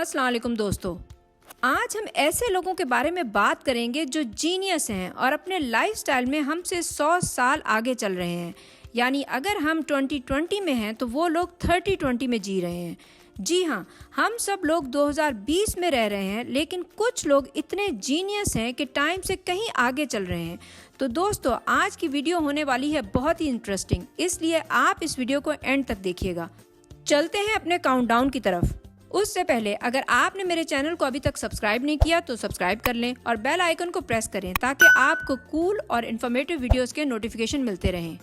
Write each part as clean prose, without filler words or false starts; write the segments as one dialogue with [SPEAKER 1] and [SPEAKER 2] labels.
[SPEAKER 1] अस्सलाम वालेकुम दोस्तों, आज हम ऐसे लोगों के बारे में बात करेंगे जो जीनियस हैं और अपने लाइफस्टाइल में हमसे 100 साल आगे चल रहे हैं। यानी अगर हम 2020 में हैं तो वो लोग 3020 में जी रहे हैं। जी हाँ, हम सब लोग 2020 में रह रहे हैं, लेकिन कुछ लोग इतने जीनियस हैं कि टाइम से कहीं आगे चल रहे हैं। तो दोस्तों, आज की वीडियो होने वाली है बहुत ही इंटरेस्टिंग, इसलिए आप इस वीडियो को एंड तक देखिएगा। चलते हैं अपने काउंटडाउन की तरफ। उससे पहले अगर आपने मेरे चैनल को अभी तक सब्सक्राइब नहीं किया तो सब्सक्राइब कर लें और बेल आइकन को प्रेस करें ताकि आपको कूल और इन्फॉर्मेटिव वीडियोस के नोटिफिकेशन मिलते रहें।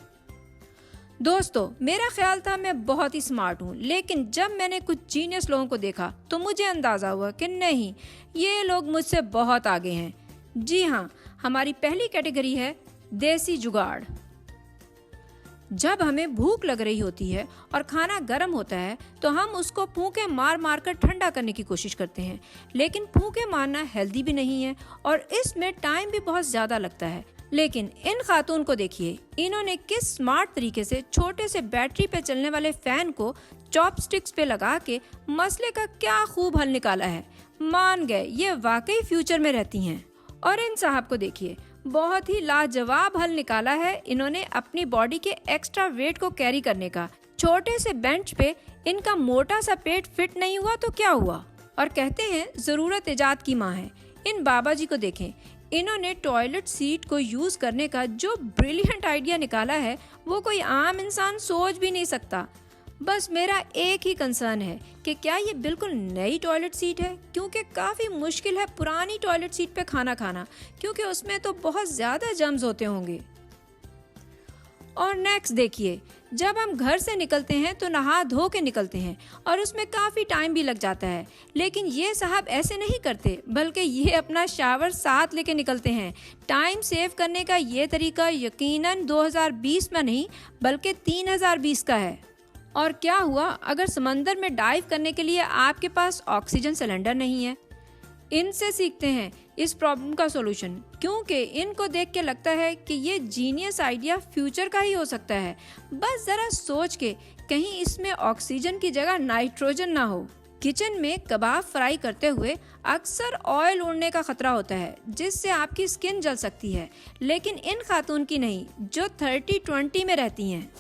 [SPEAKER 1] दोस्तों, मेरा ख्याल था मैं बहुत ही स्मार्ट हूँ, लेकिन जब मैंने कुछ जीनियस लोगों को देखा तो मुझे अंदाज़ा हुआ कि नहीं, ये लोग मुझसे बहुत आगे हैं। जी हाँ, हमारी पहली कैटेगरी है देसी जुगाड़। जब हमें भूख लग रही होती है और खाना गर्म होता है तो हम उसको फूंके मार मार कर ठंडा करने की कोशिश करते हैं, लेकिन फूंके मारना हेल्दी भी नहीं है और इसमें टाइम भी बहुत ज़्यादा लगता है। लेकिन इन खातून को देखिए, इन्होंने किस स्मार्ट तरीके से छोटे से बैटरी पे चलने वाले फैन को चॉपस्टिक्स पे लगा के मसले का क्या खूब हल निकाला है। मान गए, ये वाकई फ्यूचर में रहती हैं। और इन साहब को देखिए, बहुत ही लाजवाब हल निकाला है इन्होंने अपनी बॉडी के एक्स्ट्रा वेट को कैरी करने का। छोटे से बेंच पे इनका मोटा सा पेट फिट नहीं हुआ तो क्या हुआ। और कहते हैं जरूरत इजाद की माँ है। इन बाबा जी को देखें, इन्होंने टॉयलेट सीट को यूज करने का जो ब्रिलियंट आइडिया निकाला है वो कोई आम इंसान सोच भी नहीं सकता। बस मेरा एक ही कंसर्न है कि क्या ये बिल्कुल नई टॉयलेट सीट है, क्योंकि काफ़ी मुश्किल है पुरानी टॉयलेट सीट पे खाना खाना, क्योंकि उसमें तो बहुत ज़्यादा जर्म्स होते होंगे। और नेक्स्ट देखिए, जब हम घर से निकलते हैं तो नहा धो के निकलते हैं और उसमें काफ़ी टाइम भी लग जाता है, लेकिन ये साहब ऐसे नहीं करते, बल्कि ये अपना शावर साथ लेके निकलते हैं। टाइम सेव करने का ये तरीका यकीनन 2020 में नहीं बल्कि 3020 का है। और क्या हुआ अगर समंदर में डाइव करने के लिए आपके पास ऑक्सीजन सिलेंडर नहीं है। इनसे सीखते हैं इस प्रॉब्लम का सॉल्यूशन, क्योंकि इनको देख के लगता है कि ये जीनियस आइडिया फ्यूचर का ही हो सकता है। बस जरा सोच के, कहीं इसमें ऑक्सीजन की जगह नाइट्रोजन ना हो। किचन में कबाब फ्राई करते हुए अक्सर ऑयल उड़ने का खतरा होता है, जिससे आपकी स्किन जल सकती है, लेकिन इन खातून की नहीं जो 3020 में रहती हैं।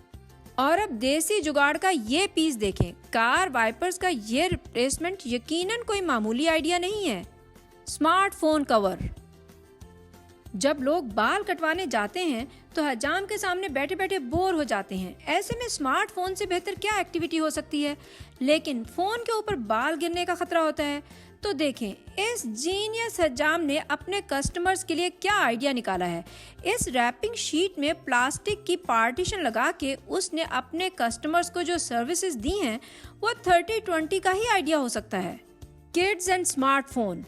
[SPEAKER 1] और अब देसी जुगाड़ का ये पीस देखें, कार वाइपर्स का ये रिप्लेसमेंट यकीनन कोई मामूली आइडिया नहीं है। Smartphone cover. जब लोग बाल कटवाने जाते हैं तो हजाम के सामने बैठे बैठे बोर हो जाते हैं। ऐसे में स्मार्टफोन से बेहतर क्या एक्टिविटी हो सकती है, लेकिन फोन के ऊपर बाल गिरने का खतरा होता है। तो देखें, इस जीनियस हजाम ने अपने कस्टमर्स के लिए क्या आइडिया निकाला है। इस रैपिंग शीट में प्लास्टिक की पार्टीशन लगा के उसने अपने कस्टमर्स को जो सर्विसेज दी हैं वो 3020 का ही आइडिया हो सकता है। Kids and smartphone.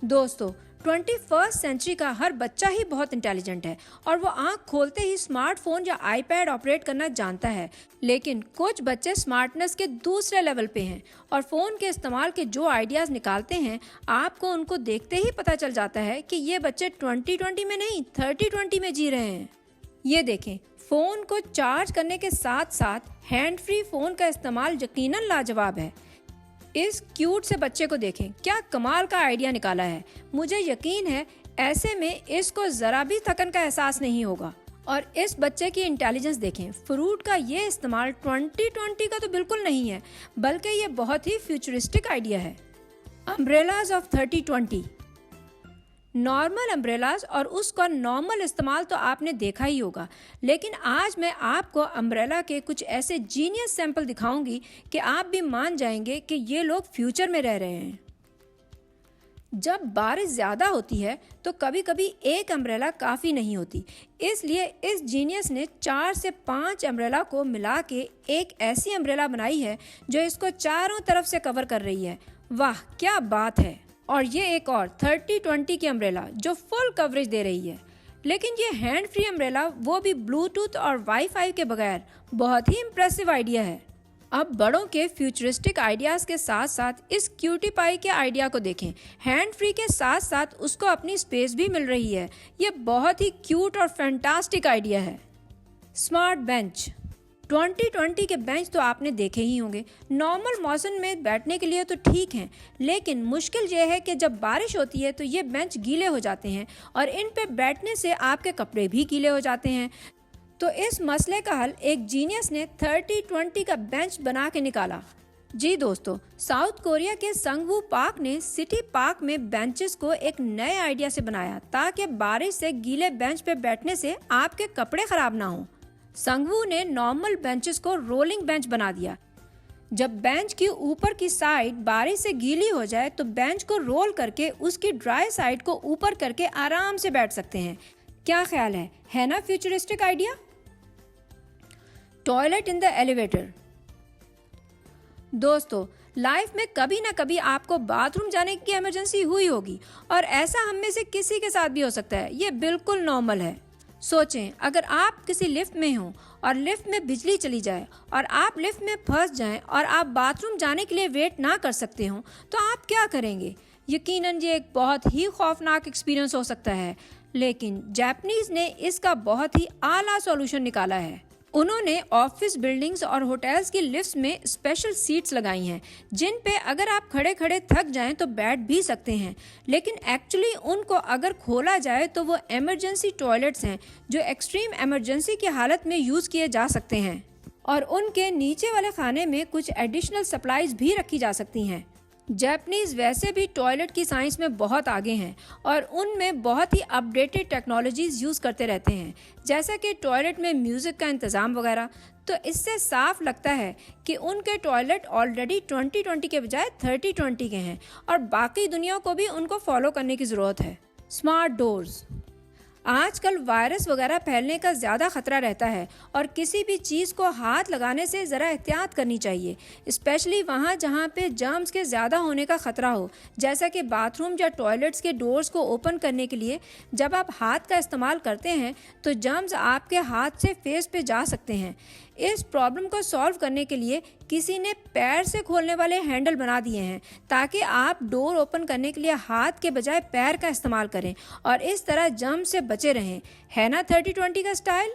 [SPEAKER 1] दोस्तों, 21st सेंचुरी का हर बच्चा ही बहुत इंटेलिजेंट है और वो आंख खोलते ही स्मार्टफोन या आईपैड ऑपरेट करना जानता है, लेकिन कुछ बच्चे स्मार्टनेस के दूसरे लेवल पे हैं और फ़ोन के इस्तेमाल के जो आइडियाज़ निकालते हैं, आपको उनको देखते ही पता चल जाता है कि ये बच्चे 2020 में नहीं 3020 में जी रहे हैं। ये देखें, फ़ोन को चार्ज करने के साथ साथ हैंड फ्री फ़ोन का इस्तेमाल यकीनन लाजवाब है। इस क्यूट से बच्चे को देखें, क्या कमाल का आइडिया निकाला है। मुझे यकीन है ऐसे में इसको ज़रा भी थकन का एहसास नहीं होगा। और इस बच्चे की इंटेलिजेंस देखें, फ्रूट का ये इस्तेमाल 2020 का तो बिल्कुल नहीं है, बल्कि ये बहुत ही फ्यूचरिस्टिक आइडिया है। Umbrellas of 3020। नॉर्मल अम्ब्रेलाज और उसका नॉर्मल इस्तेमाल तो आपने देखा ही होगा, लेकिन आज मैं आपको अम्ब्रेला के कुछ ऐसे जीनियस सैंपल दिखाऊंगी कि आप भी मान जाएंगे कि ये लोग फ्यूचर में रह रहे हैं। जब बारिश ज़्यादा होती है तो कभी कभी एक अम्ब्रेला काफ़ी नहीं होती, इसलिए इस जीनियस ने 4 से 5 अम्ब्रेला को मिला के एक ऐसी अम्ब्रेला बनाई है जो इसको चारों तरफ से कवर कर रही है। वाह, क्या बात है। और ये एक और 3020 की अम्ब्रेला जो फुल कवरेज दे रही है, लेकिन ये हैंड फ्री अम्ब्रेला, वो भी ब्लूटूथ और वाईफाई के बगैर, बहुत ही इम्प्रेसिव आइडिया है। अब बड़ों के फ्यूचरिस्टिक आइडियाज़ के साथ साथ इस क्यूटी पाई के आइडिया को देखें। हैंड फ्री के साथ साथ उसको अपनी स्पेस भी मिल रही है। ये बहुत ही क्यूट और फैंटास्टिक आइडिया है। Smart bench. 2020 के बेंच तो आपने देखे ही होंगे। नॉर्मल मौसम में बैठने के लिए तो ठीक हैं, लेकिन मुश्किल यह है कि जब बारिश होती है तो ये बेंच गीले हो जाते हैं और इन पे बैठने से आपके कपड़े भी गीले हो जाते हैं। तो इस मसले का हल एक जीनियस ने 3020 का बेंच बना के निकाला। जी दोस्तों, साउथ कोरिया के संगवू पार्क ने सिटी पार्क में बेंचेस को एक नए आइडिया से बनाया ताकि बारिश से गीले बेंच पे बैठने से आपके कपड़े खराब ना हो। संगवू ने नॉर्मल बेंचेस को रोलिंग बेंच बना दिया। जब बेंच की ऊपर की साइड बारिश से गीली हो जाए तो बेंच को रोल करके उसकी ड्राई साइड को ऊपर करके आराम से बैठ सकते हैं। क्या ख्याल है ना futuristic idea? Toilet in the elevator. दोस्तों, लाइफ में कभी ना कभी आपको बाथरूम जाने की इमरजेंसी हुई होगी और ऐसा हम में से किसी के साथ भी हो सकता है। ये बिल्कुल नॉर्मल है। सोचें, अगर आप किसी लिफ्ट में हो और लिफ्ट में बिजली चली जाए और आप लिफ्ट में फंस जाएं और आप बाथरूम जाने के लिए वेट ना कर सकते हो तो आप क्या करेंगे? यकीनन ये एक बहुत ही खौफनाक एक्सपीरियंस हो सकता है, लेकिन जापानीज ने इसका बहुत ही आला सॉल्यूशन निकाला है। उन्होंने ऑफिस बिल्डिंग्स और होटल्स की लिफ्ट्स में स्पेशल सीट्स लगाई हैं जिन पे अगर आप खड़े खड़े थक जाएं तो बैठ भी सकते हैं, लेकिन एक्चुअली उनको अगर खोला जाए तो वो इमरजेंसी टॉयलेट्स हैं जो एक्सट्रीम इमरजेंसी की हालत में यूज़ किए जा सकते हैं और उनके नीचे वाले खाने में कुछ एडिशनल सप्लाईज भी रखी जा सकती हैं। जापानीज वैसे भी टॉयलेट की साइंस में बहुत आगे हैं और उनमें बहुत ही अपडेटेड टेक्नोलॉजीज यूज़ करते रहते हैं, जैसा कि टॉयलेट में म्यूज़िक का इंतज़ाम वगैरह। तो इससे साफ लगता है कि उनके टॉयलेट ऑलरेडी 2020 के बजाय 3020 के हैं और बाकी दुनिया को भी उनको फॉलो करने की ज़रूरत है। Smart doors. आजकल वायरस वगैरह फैलने का ज़्यादा खतरा रहता है और किसी भी चीज़ को हाथ लगाने से ज़रा एहतियात करनी चाहिए, स्पेशली वहाँ जहाँ पे जर्म्स के ज़्यादा होने का खतरा हो, जैसा कि बाथरूम या टॉयलेट्स के डोर्स को ओपन करने के लिए जब आप हाथ का इस्तेमाल करते हैं तो जर्म्स आपके हाथ से फेस पे जा सकते हैं। इस प्रॉब्लम को सॉल्व करने के लिए किसी ने पैर से खोलने वाले हैंडल बना दिए हैं ताकि आप डोर ओपन करने के लिए हाथ के बजाय पैर का इस्तेमाल करें और इस तरह जर्म से बचे रहें। है ना 3020 का स्टाइल?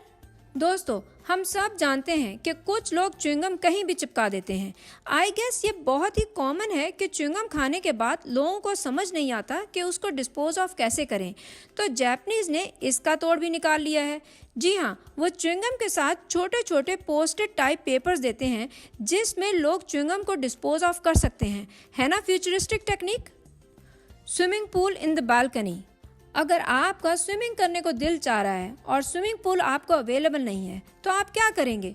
[SPEAKER 1] दोस्तों, हम सब जानते हैं कि कुछ लोग च्युइंगम कहीं भी चिपका देते हैं। आई गेस ये बहुत ही कॉमन है कि च्युइंगम खाने के बाद लोगों को समझ नहीं आता कि उसको डिस्पोज ऑफ कैसे करें, तो जापानीज ने इसका तोड़ भी निकाल लिया है। जी हाँ, वो च्युइंगम के साथ छोटे छोटे पोस्टेड टाइप पेपर्स देते हैं जिसमें लोग च्युइंगम को डिस्पोज ऑफ कर सकते हैं। है ना futuristic technique? Swimming pool in the balcony. अगर आपका स्विमिंग करने को दिल चाह रहा है और स्विमिंग पूल आपको अवेलेबल नहीं है तो आप क्या करेंगे?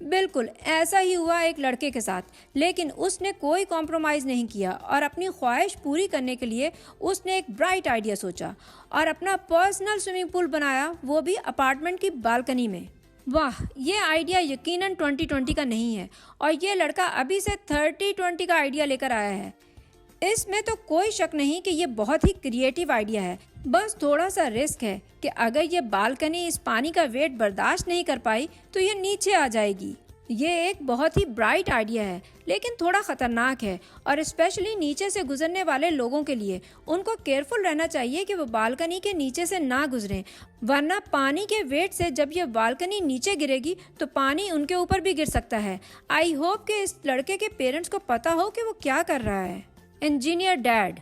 [SPEAKER 1] बिल्कुल ऐसा ही हुआ एक लड़के के साथ, लेकिन उसने कोई कॉम्प्रोमाइज़ नहीं किया और अपनी ख्वाहिश पूरी करने के लिए उसने एक ब्राइट आइडिया सोचा और अपना पर्सनल स्विमिंग पूल बनाया, वो भी अपार्टमेंट की बालकनी में। वाह, ये आइडिया यकीनन 2020 का नहीं है और ये लड़का अभी से 3020 का आइडिया लेकर आया है। इसमें तो कोई शक नहीं कि ये बहुत ही क्रिएटिव आइडिया है। बस थोड़ा सा रिस्क है कि अगर ये बालकनी इस पानी का वेट बर्दाश्त नहीं कर पाई तो ये नीचे आ जाएगी। ये एक बहुत ही ब्राइट आइडिया है लेकिन थोड़ा ख़तरनाक है और स्पेशली नीचे से गुजरने वाले लोगों के लिए उनको केयरफुल रहना चाहिए कि वो बालकनी के नीचे से ना गुजरें, वरना पानी के वेट से जब ये बालकनी नीचे गिरेगी तो पानी उनके ऊपर भी गिर सकता है। आई होप कि इस लड़के के पेरेंट्स को पता हो कि वो क्या कर रहा है। Engineer dad.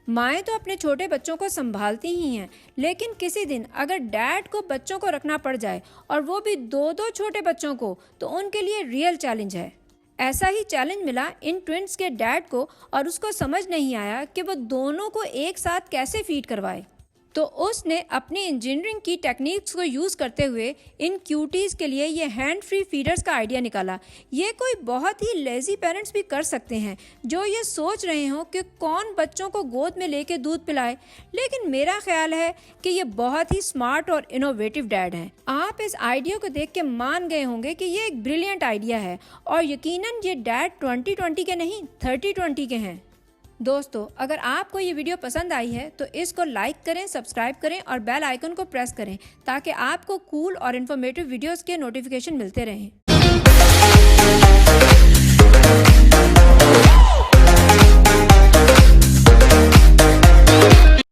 [SPEAKER 1] माएँ तो अपने छोटे बच्चों को संभालती ही हैं, लेकिन किसी दिन अगर डैड को बच्चों को रखना पड़ जाए और वो भी दो दो छोटे बच्चों को, तो उनके लिए रियल चैलेंज है। ऐसा ही चैलेंज मिला इन ट्विंस के डैड को और उसको समझ नहीं आया कि वो दोनों को एक साथ कैसे फीड करवाए, तो उसने अपनी इंजीनियरिंग की टेक्निक्स को यूज़ करते हुए इन क्यूटीज़ के लिए ये हैंड फ्री फीडर्स का आइडिया निकाला। ये कोई बहुत ही लेज़ी पेरेंट्स भी कर सकते हैं जो ये सोच रहे हो कि कौन बच्चों को गोद में लेके दूध पिलाए, लेकिन मेरा ख्याल है कि ये बहुत ही स्मार्ट और इनोवेटिव डैड हैं। आप इस आइडिया को देख के मान गए होंगे कि ये एक ब्रिलियंट आइडिया है और यकीनन ये डैड 2020 के नहीं 3020 के हैं। दोस्तों, अगर आपको ये वीडियो पसंद आई है तो इसको लाइक करें, सब्सक्राइब करें और बेल आइकन को प्रेस करें ताकि आपको कूल और इन्फॉर्मेटिव वीडियोस के नोटिफिकेशन मिलते रहें।